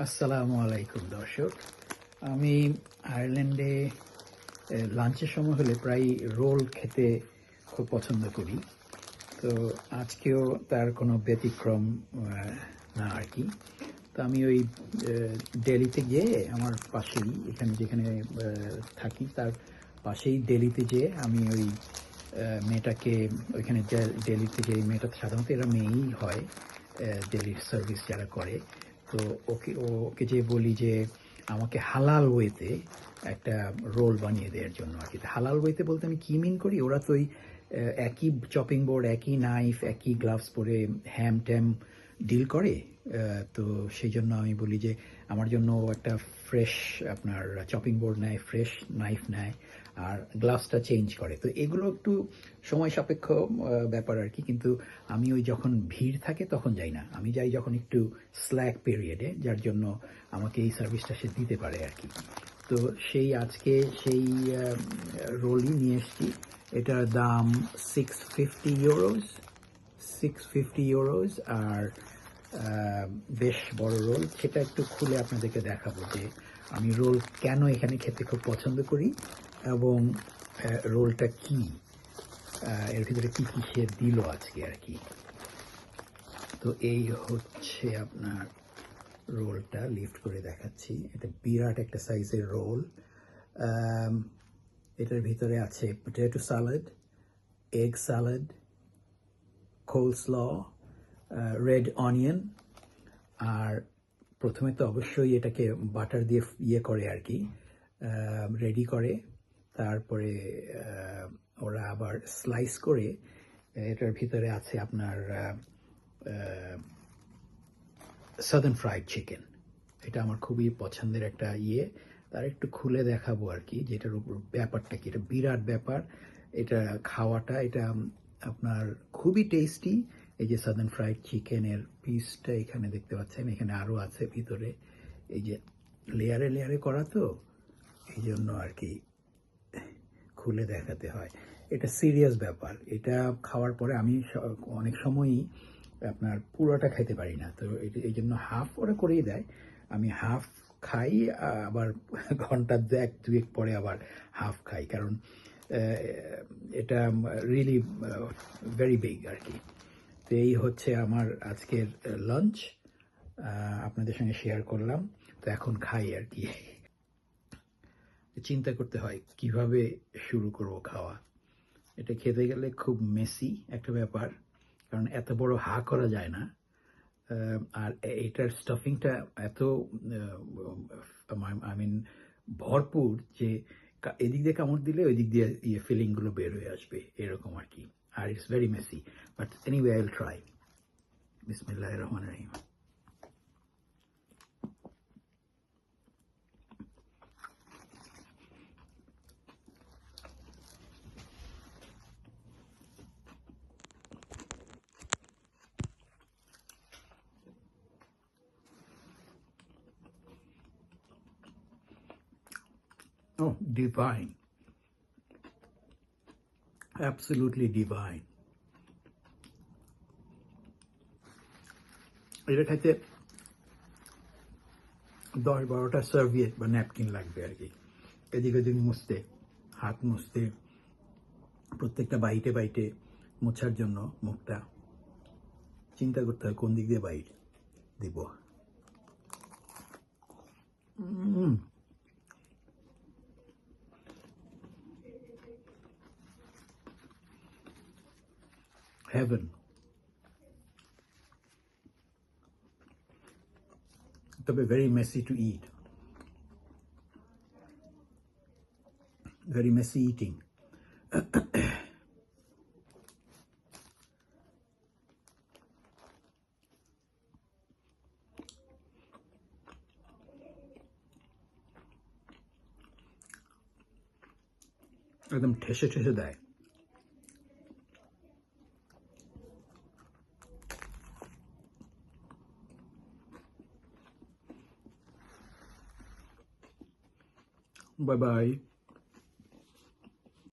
আসসালামু আলাইকুম দর্শক। আমি আয়ারল্যান্ডে লাঞ্চের সময় হলে প্রায় রোল খেতে খুব পছন্দ করি। তো আজকেও তার কোনো ব্যতিক্রম না আর কি। তো আমি ওই ডেলিতে গিয়ে আমার পাশেই এখানে যেখানে থাকি তার পাশেই ডেলিতে যেয়ে আমি ওই মেয়েটাকে ওইখানে ডেলিতে যে মেয়েটা সাধারণত এরা মেয়েই হয় ডেলির সার্ভিস যারা করে। তো ওকে যে বলি যে আমাকে হালাল ওয়েতে একটা রোল বানিয়ে দেওয়ার জন্য আর কি। হালাল ওয়েতে বলতে আমি কী মিন করি, ওরা তো ওই একই চপিং বোর্ড, একই নাইফ, একই গ্লাভস পরে হ্যাম ট্যাম ডিল করে। তো সেই জন্য আমি বলি যে আমার জন্য একটা ফ্রেশ আপনার চপিং বোর্ড নেয়, ফ্রেশ নাইফ নেয়, আর গ্লাভসটা চেঞ্জ করে। তো এগুলো একটু সময় সাপেক্ষ ব্যাপার আর কি। কিন্তু আমি ওই যখন ভিড় থাকে তখন যাই না, আমি যাই যখন একটু স্ল্যাক পিরিয়ডে, যার জন্য আমাকে এই সার্ভিসটা সে দিতে পারে আর কি। তো আজকে সেই রোলই নিয়ে এসেছি। এটার দাম 650 ইউরোজ আর বেশ বড় রোল। সেটা একটু খুলে আপনাদেরকে দেখাবো যে আমি রোল কেন এখানে খেতে খুব পছন্দ করি এবং রোলটা কি, এর ভিতরে কি কি সে দিল আজকে আর কি। তো এই হচ্ছে আপনার রোলটা, লিফট করে দেখাচ্ছি। এটা বিরাট একটা সাইজের রোল। এটার ভিতরে আছে potato salad, egg salad, coleslaw, red onion, আর প্রথমে তো অবশ্যই এটাকে বাটার দিয়ে ইয়ে করে আর কি, রেডি করে। তারপরে ওরা আবার স্লাইস করে এটার ভিতরে আছে আপনার সাদার্ন ফ্রাইড চিকেন। এটা আমার খুবই পছন্দের একটা ইয়ে। তার একটু খুলে দেখাবো আর কি, যেটার উপর ব্যাপারটা কি। এটা বিরাট ব্যাপার এটা খাওয়াটা। এটা আপনার খুবই টেস্টি। এই যে সাদার্ন ফ্রাইড চিকেনের পিসটা এখানে দেখতে পাচ্ছেন, এখানে আরও আছে ভিতরে। এই যে লেয়ারে লেয়ারে করা, তো এই জন্য আর কি খুলে দেখাতে হয়। এটা সিরিয়াস ব্যাপার। এটা খাওয়ার পরে আমি অনেক সময়ই আপনার পুরোটা খেতে পারি না। তো এই জন্য হাফ ওরা করেই দেয়, আমি হাফ খাই, আবার ঘন্টা দুয়েক পরে আবার হাফ খাই, কারণ এটা রিয়েলি ভেরি বিগ আর কি। তো এই হচ্ছে আমার আজকের লাঞ্চ, আপনাদের সঙ্গে শেয়ার করলাম। তো এখন খাই আর কি। চিন্তা করতে হয় কিভাবে শুরু করব খাওয়া। এটা খেতে গেলে খুব মেসি একটা ব্যাপার, কারণ এত বড় হা করা যায় না। আর এটার স্টাফিংটা এত আই মিন ভরপুর যে এদিক দিয়ে কামড় দিলে ওই দিক দিয়ে ফিলিংগুলো বের হয়ে আসবে, এরকম আর কি। আর it's very messy, but anyway I will try. বিসমিল্লাহির রহমানির রহিম। Oh, divine. Absolutely divine. এটা খাইতে 10-12টা সার্ভিয়েট বা ন্যাপকিন লাগবে আর কি, এদিক ওদিক মুছতে, হাত মুছতে, প্রত্যেকটা বাইটে বাইটে মোছার জন্য মুখটা চিন্তা করতে হয় কোন দিক দিয়ে বাইট দিব। Heaven. তবে very messy to eat. Very messy eating. একদম ঠেসে ঠেসে দেয়। Bye bye.